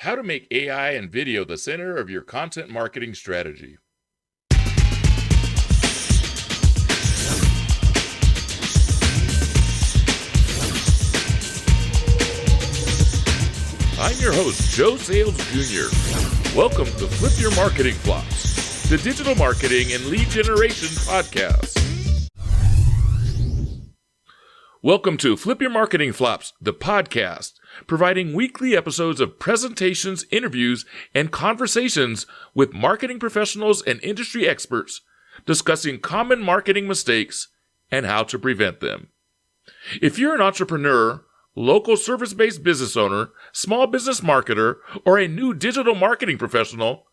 How to make AI and video the center of your content marketing strategy. I'm your host, Joe Sayles Jr. Welcome to Flip Your Marketing Flops, the digital marketing and lead generation podcast. Welcome to Flip Your Marketing Flops, the podcast, providing weekly episodes of presentations, interviews, and conversations with marketing professionals and industry experts discussing common marketing mistakes and how to prevent them. If you're an entrepreneur, local service-based business owner, small business marketer, or a new digital marketing professional,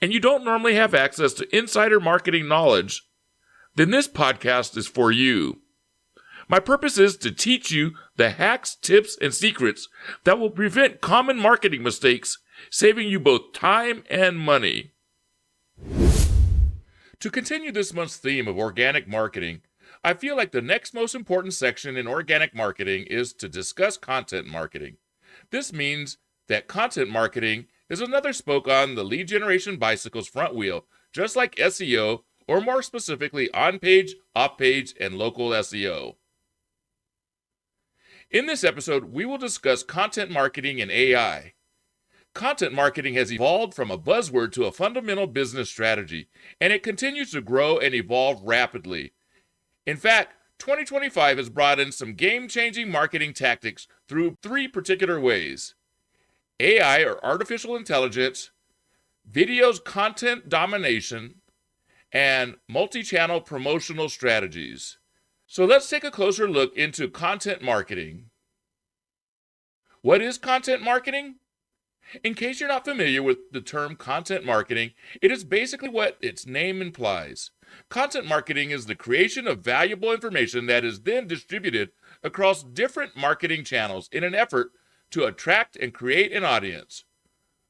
and you don't normally have access to insider marketing knowledge, then this podcast is for you. My purpose is to teach you the hacks, tips, and secrets that will prevent common marketing mistakes, saving you both time and money. To continue this month's theme of organic marketing, I feel like the next most important section in organic marketing is to discuss content marketing. This means that content marketing is another spoke on the lead generation bicycle's front wheel, just like SEO, or more specifically on-page, off-page, and local SEO. In this episode, we will discuss content marketing and AI. Content marketing has evolved from a buzzword to a fundamental business strategy, and it continues to grow and evolve rapidly. In fact, 2025 has brought in some game-changing marketing tactics through three particular ways: AI, or artificial intelligence, video's content domination, and multi-channel promotional strategies. So let's take a closer look into content marketing. What is content marketing? In case you're not familiar with the term content marketing, it is basically what its name implies. Content marketing is the creation of valuable information that is then distributed across different marketing channels in an effort to attract and create an audience.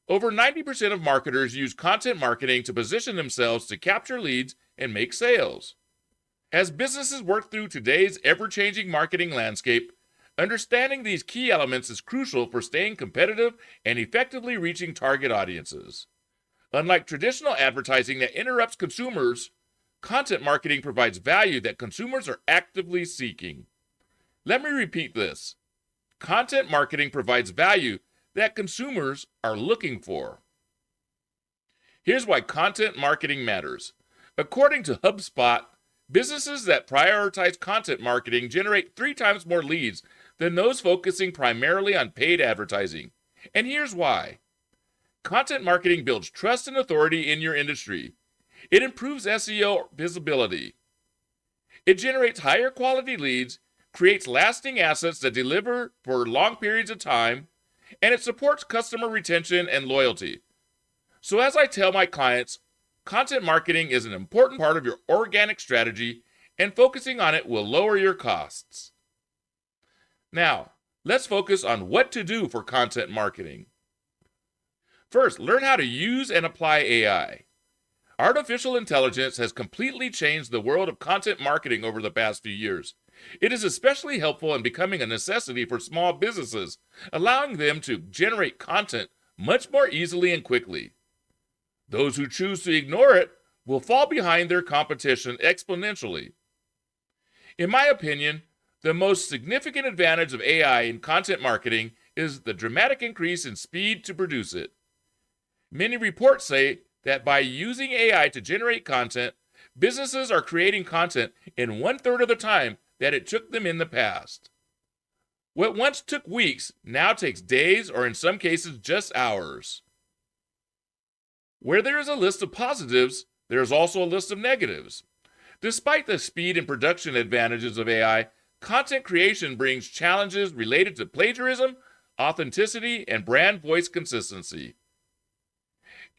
Over 90% of marketers use content marketing to position themselves to capture leads and make sales. As businesses work through today's ever-changing marketing landscape, understanding these key elements is crucial for staying competitive and effectively reaching target audiences. Unlike traditional advertising that interrupts consumers, content marketing provides value that consumers are actively seeking. Let me repeat this. Content marketing provides value that consumers are looking for. Here's why content marketing matters. According to HubSpot, businesses that prioritize content marketing generate 3 times more leads than those focusing primarily on paid advertising. And here's why. Content marketing builds trust and authority in your industry. It improves SEO visibility. It generates higher quality leads, creates lasting assets that deliver for long periods of time, and it supports customer retention and loyalty. So as I tell my clients, content marketing is an important part of your organic strategy, and focusing on it will lower your costs. Now, let's focus on what to do for content marketing. First, learn how to use and apply AI. Artificial intelligence has completely changed the world of content marketing over the past few years. It is especially helpful in becoming a necessity for small businesses, allowing them to generate content much more easily and quickly. Those who choose to ignore it will fall behind their competition exponentially. In my opinion, the most significant advantage of AI in content marketing is the dramatic increase in speed to produce it. Many reports say that by using AI to generate content, businesses are creating content in 1/3 of the time that it took them in the past. What once took weeks now takes days, or in some cases just hours. Where there is a list of positives, there is also a list of negatives. Despite the speed and production advantages of AI, content creation brings challenges related to plagiarism, authenticity, and brand voice consistency.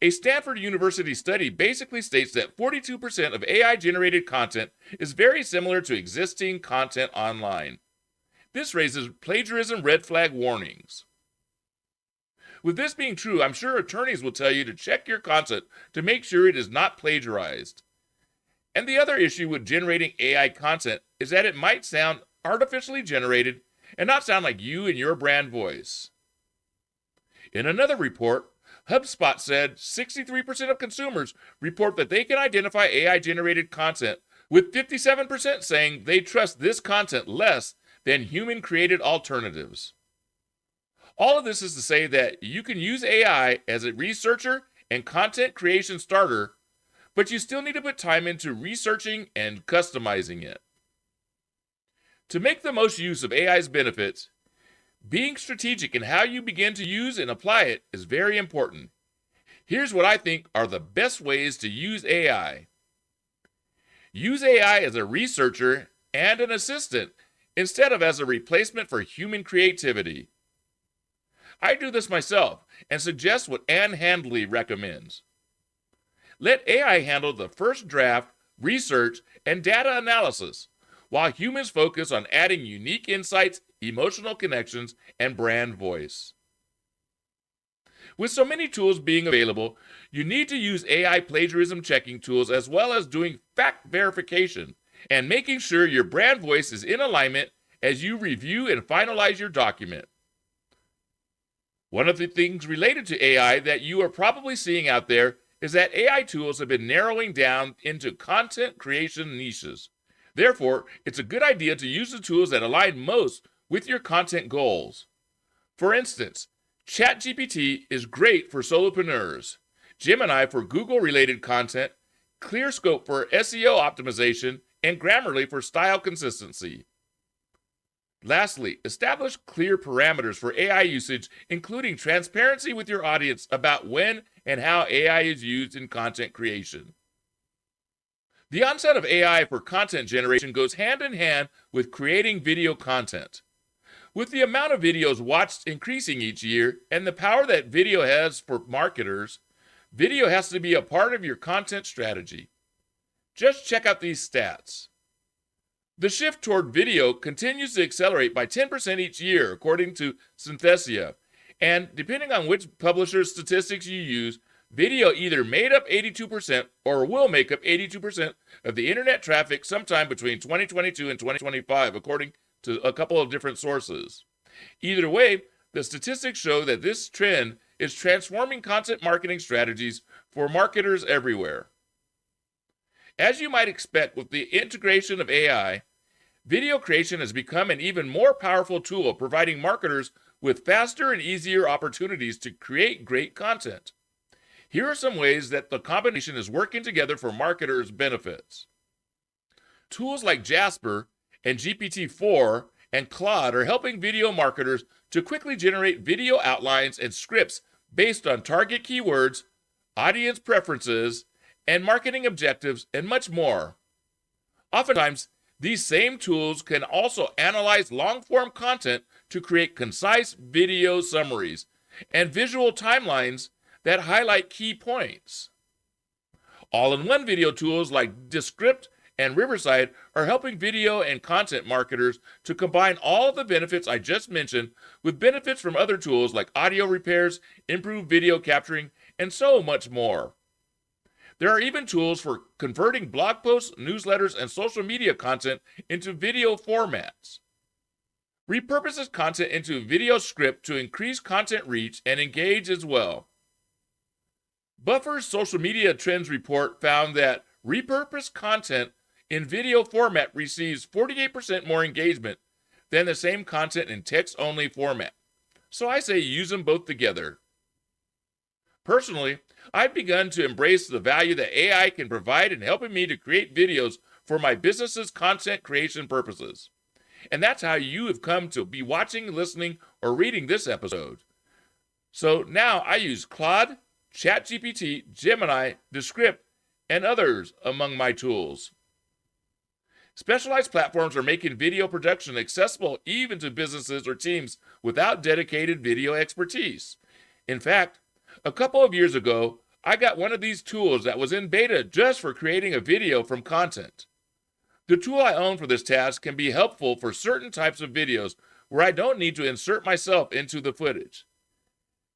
A Stanford University study basically states that 42% of AI-generated content is very similar to existing content online. This raises plagiarism red flag warnings. With this being true, I'm sure attorneys will tell you to check your content to make sure it is not plagiarized. And the other issue with generating AI content is that it might sound artificially generated and not sound like you and your brand voice. In another report, HubSpot said 63% of consumers report that they can identify AI generated content, with 57% saying they trust this content less than human created alternatives. All of this is to say that you can use AI as a researcher and content creation starter, but you still need to put time into researching and customizing it. To make the most use of AI's benefits, being strategic in how you begin to use and apply it is very important. Here's what I think are the best ways to use AI. Use AI as a researcher and an assistant instead of as a replacement for human creativity. I do this myself and suggest what Ann Handley recommends. Let AI handle the first draft, research, and data analysis, while humans focus on adding unique insights, emotional connections, and brand voice. With so many tools being available, you need to use AI plagiarism checking tools as well as doing fact verification and making sure your brand voice is in alignment as you review and finalize your document. One of the things related to AI that you are probably seeing out there is that AI tools have been narrowing down into content creation niches. Therefore, it's a good idea to use the tools that align most with your content goals. For instance, ChatGPT is great for solopreneurs, Gemini for Google-related content, ClearScope for SEO optimization, and Grammarly for style consistency. Lastly, establish clear parameters for AI usage, including transparency with your audience about when and how AI is used in content creation. The onset of AI for content generation goes hand in hand with creating video content. With the amount of videos watched increasing each year and the power that video has for marketers, video has to be a part of your content strategy. Just check out these stats. The shift toward video continues to accelerate by 10% each year, according to Synthesia, and depending on which publisher's statistics you use, video either made up 82% or will make up 82% of the internet traffic sometime between 2022 and 2025, according to a couple of different sources. Either way, the statistics show that this trend is transforming content marketing strategies for marketers everywhere. As you might expect with the integration of AI, video creation has become an even more powerful tool, providing marketers with faster and easier opportunities to create great content. Here are some ways that the combination is working together for marketers' benefits. Tools like Jasper and GPT-4 and Claude are helping video marketers to quickly generate video outlines and scripts based on target keywords, audience preferences, and marketing objectives, and much more. Oftentimes, these same tools can also analyze long-form content to create concise video summaries and visual timelines that highlight key points. All-in-one video tools like Descript and Riverside are helping video and content marketers to combine all of the benefits I just mentioned with benefits from other tools like audio repairs, improved video capturing, and so much more. There are even tools for converting blog posts, newsletters, and social media content into video formats. Repurposes content into video script to increase content reach and engage as well. Buffer's social media trends report found that repurposed content in video format receives 48% more engagement than the same content in text-only format. So I say use them both together. Personally, I've begun to embrace the value that AI can provide in helping me to create videos for my business's content creation purposes. And that's how you have come to be watching, listening, or reading this episode. So now I use Claude, ChatGPT, Gemini, Descript, and others among my tools. Specialized platforms are making video production accessible even to businesses or teams without dedicated video expertise. In fact, a couple of years ago, I got one of these tools that was in beta just for creating a video from content. The tool I own for this task can be helpful for certain types of videos where I don't need to insert myself into the footage.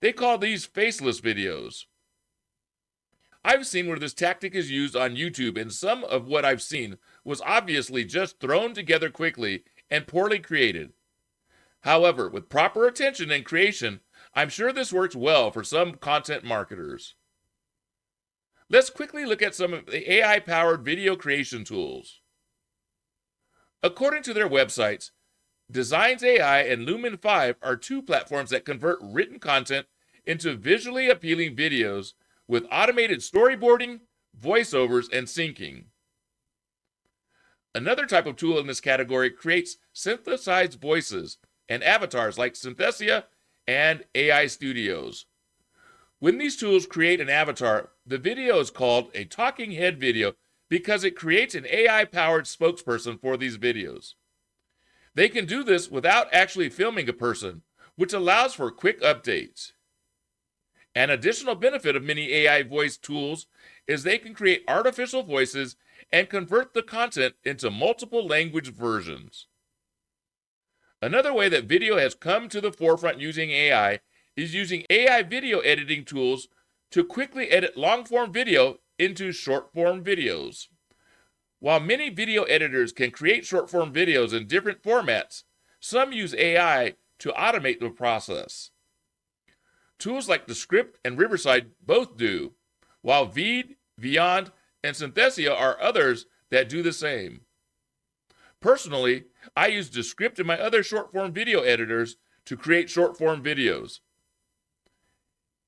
They call these faceless videos. I've seen where this tactic is used on YouTube, and some of what I've seen was obviously just thrown together quickly and poorly created. However, with proper attention and creation, I'm sure this works well for some content marketers. Let's quickly look at some of the AI-powered video creation tools. According to their websites, Designs AI and Lumen 5 are two platforms that convert written content into visually appealing videos with automated storyboarding, voiceovers, and syncing. Another type of tool in this category creates synthesized voices and avatars like Synthesia and AI Studios. When these tools create an avatar, the video is called a talking head video because it creates an AI-powered spokesperson for these videos. They can do this without actually filming a person, which allows for quick updates. An additional benefit of many AI voice tools is they can create artificial voices and convert the content into multiple language versions. Another way that video has come to the forefront using AI is using AI video editing tools to quickly edit long-form video into short-form videos. While many video editors can create short-form videos in different formats, some use AI to automate the process. Tools like Descript and Riverside both do, while Veed, Vyond, and Synthesia are others that do the same. Personally, I use Descript and my other short-form video editors to create short-form videos.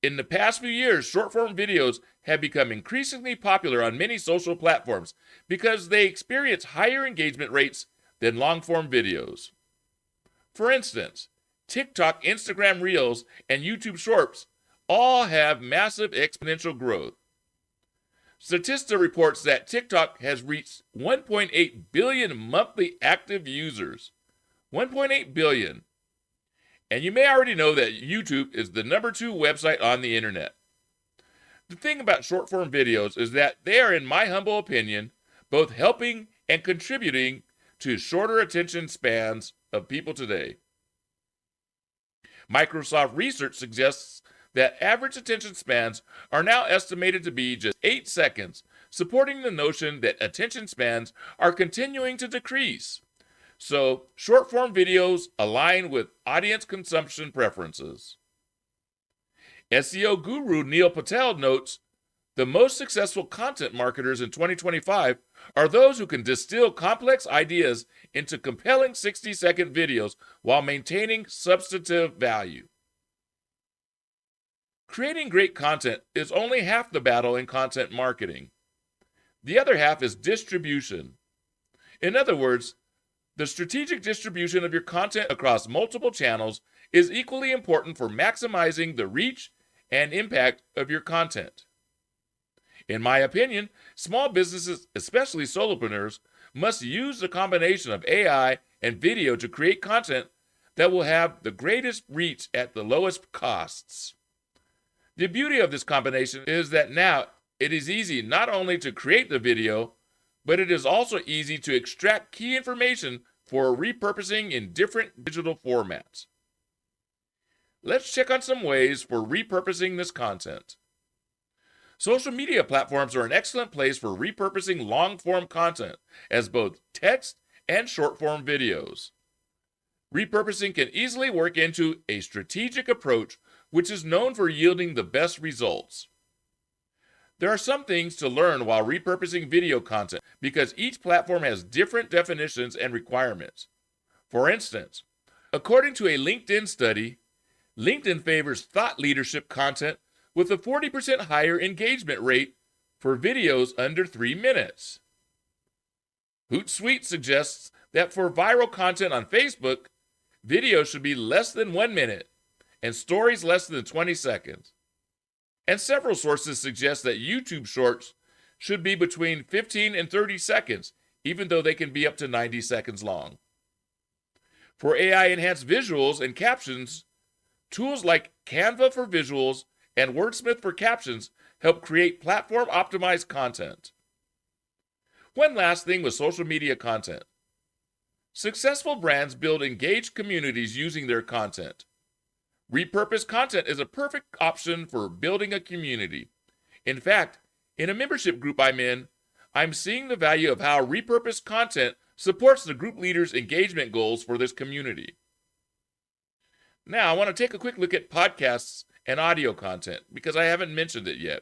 In the past few years, short-form videos have become increasingly popular on many social platforms because they experience higher engagement rates than long-form videos. For instance, TikTok, Instagram Reels, and YouTube Shorts all have massive exponential growth. Statista reports that TikTok has reached 1.8 billion monthly active users. 1.8 billion. And you may already know that YouTube is the number 2 website on the internet. The thing about short-form videos is that they are, in my humble opinion, both helping and contributing to shorter attention spans of people today. Microsoft research suggests that average attention spans are now estimated to be just 8 seconds, supporting the notion that attention spans are continuing to decrease. So, short-form videos align with audience consumption preferences. SEO guru Neil Patel notes, the most successful content marketers in 2025 are those who can distill complex ideas into compelling 60-second videos while maintaining substantive value. Creating great content is only half the battle in content marketing. The other half is distribution. In other words, the strategic distribution of your content across multiple channels is equally important for maximizing the reach and impact of your content. In my opinion, small businesses, especially solopreneurs, must use the combination of AI and video to create content that will have the greatest reach at the lowest costs. The beauty of this combination is that now it is easy not only to create the video, but it is also easy to extract key information for repurposing in different digital formats. Let's check on some ways for repurposing this content. Social media platforms are an excellent place for repurposing long-form content as both text and short-form videos. Repurposing can easily work into a strategic approach which is known for yielding the best results. There are some things to learn while repurposing video content because each platform has different definitions and requirements. For instance, according to a LinkedIn study, LinkedIn favors thought leadership content with a 40% higher engagement rate for videos under 3 minutes. Hootsuite suggests that for viral content on Facebook, videos should be less than 1 minute and stories less than 20 seconds. And several sources suggest that YouTube Shorts should be between 15 and 30 seconds, even though they can be up to 90 seconds long. For AI-enhanced visuals and captions, tools like Canva for visuals and Wordsmith for captions help create platform-optimized content. One last thing with social media content. Successful brands build engaged communities using their content. Repurposed content is a perfect option for building a community. In fact, in a membership group I'm in, I'm seeing the value of how repurposed content supports the group leader's engagement goals for this community. Now, I want to take a quick look at podcasts and audio content because I haven't mentioned it yet.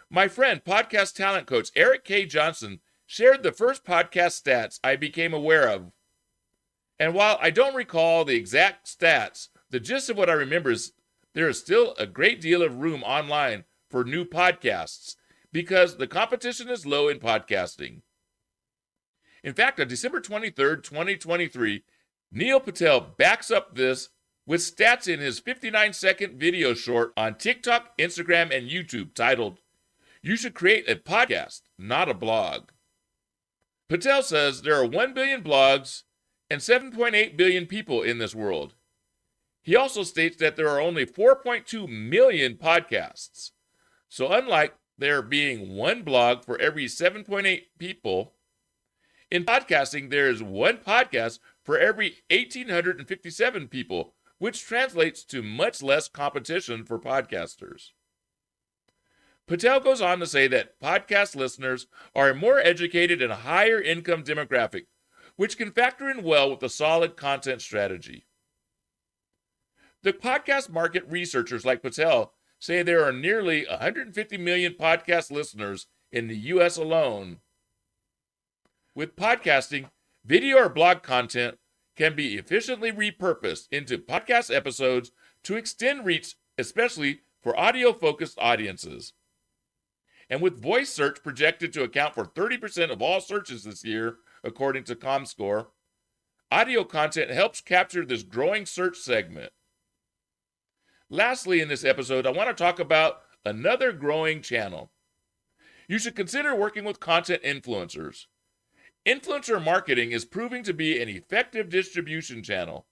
My friend, podcast talent coach Eric K. Johnson, shared the first podcast stats I became aware of. And while I don't recall the exact stats, the gist of what I remember is there is still a great deal of room online for new podcasts because the competition is low in podcasting. In fact, on December 23rd, 2023, Neil Patel backs up this with stats in his 59-second video short on TikTok, Instagram, and YouTube titled, "You Should Create a Podcast, Not a Blog." Patel says there are 1 billion blogs and 7.8 billion people in this world. He also states that there are only 4.2 million podcasts. So unlike there being one blog for every 7.8 people, in podcasting there is one podcast for every 1,857 people, which translates to much less competition for podcasters. Patel goes on to say that podcast listeners are a more educated and higher income demographic, which can factor in well with a solid content strategy. The podcast market researchers like Patel say there are nearly 150 million podcast listeners in the U.S. alone. With podcasting, video or blog content can be efficiently repurposed into podcast episodes to extend reach, especially for audio-focused audiences. And with voice search projected to account for 30% of all searches this year, according to ComScore, audio content helps capture this growing search segment. Lastly, in this episode, I want to talk about another growing channel. You should consider working with content influencers. Influencer marketing is proving to be an effective distribution channel.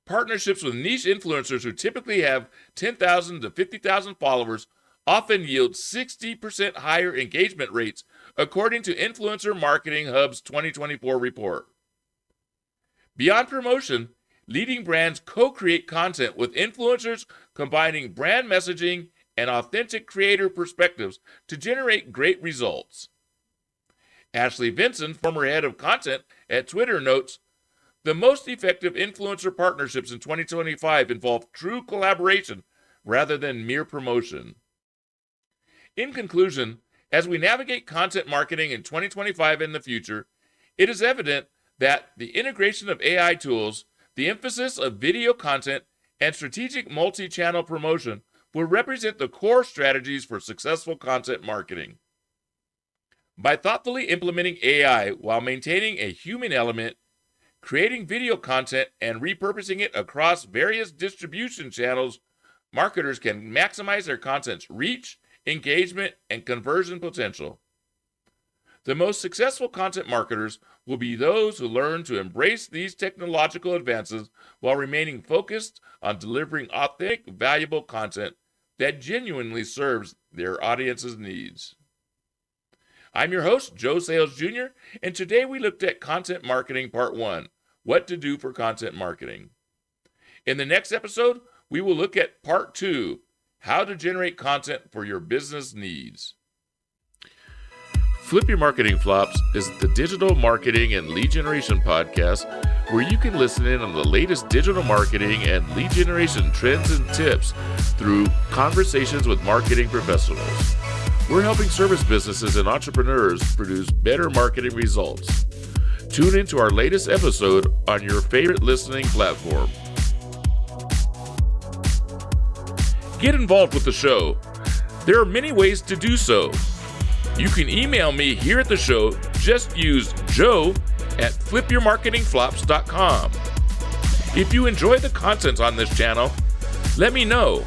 Partnerships with niche influencers who typically have 10,000 to 50,000 followers often yield 60% higher engagement rates, according to Influencer Marketing Hub's 2024 report. Beyond promotion, leading brands co-create content with influencers, combining brand messaging and authentic creator perspectives to generate great results. Ashley Vinson, former head of content at Twitter, notes, "The most effective influencer partnerships in 2025 involve true collaboration rather than mere promotion." In conclusion, as we navigate content marketing in 2025 and the future, it is evident that the integration of AI tools, the emphasis of video content, and strategic multi-channel promotion will represent the core strategies for successful content marketing. By thoughtfully implementing AI while maintaining a human element, creating video content, and repurposing it across various distribution channels, marketers can maximize their content's reach, engagement, and conversion potential. The most successful content marketers will be those who learn to embrace these technological advances while remaining focused on delivering authentic, valuable content that genuinely serves their audience's needs. I'm your host, Joe Sayles Jr., and today we looked at Content Marketing Part 1, What to Do for Content Marketing. In the next episode, we will look at Part 2, How to Generate Content for Your Business Needs. Flip Your Marketing Flops is the digital marketing and lead generation podcast where you can listen in on the latest digital marketing and lead generation trends and tips through conversations with marketing professionals. We're helping service businesses and entrepreneurs produce better marketing results. Tune into our latest episode on your favorite listening platform. Get involved with the show. There are many ways to do so. You can email me here at the show. Just use joe@flipyourmarketingflops.com. If you enjoy the content on this channel, let me know.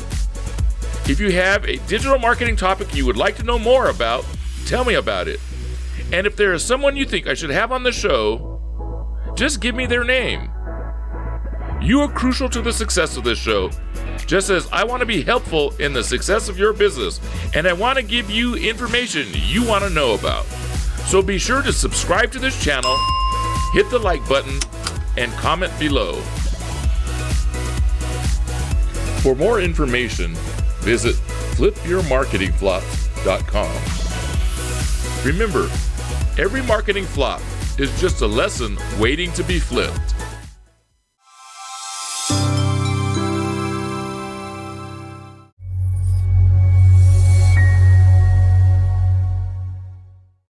If you have a digital marketing topic you would like to know more about, tell me about it. And if there is someone you think I should have on the show, just give me their name. You are crucial to the success of this show, just as I want to be helpful in the success of your business, and I want to give you information you want to know about. So be sure to subscribe to this channel, hit the like button, and comment below. For more information, visit flipyourmarketingflops.com. Remember, every marketing flop is just a lesson waiting to be flipped.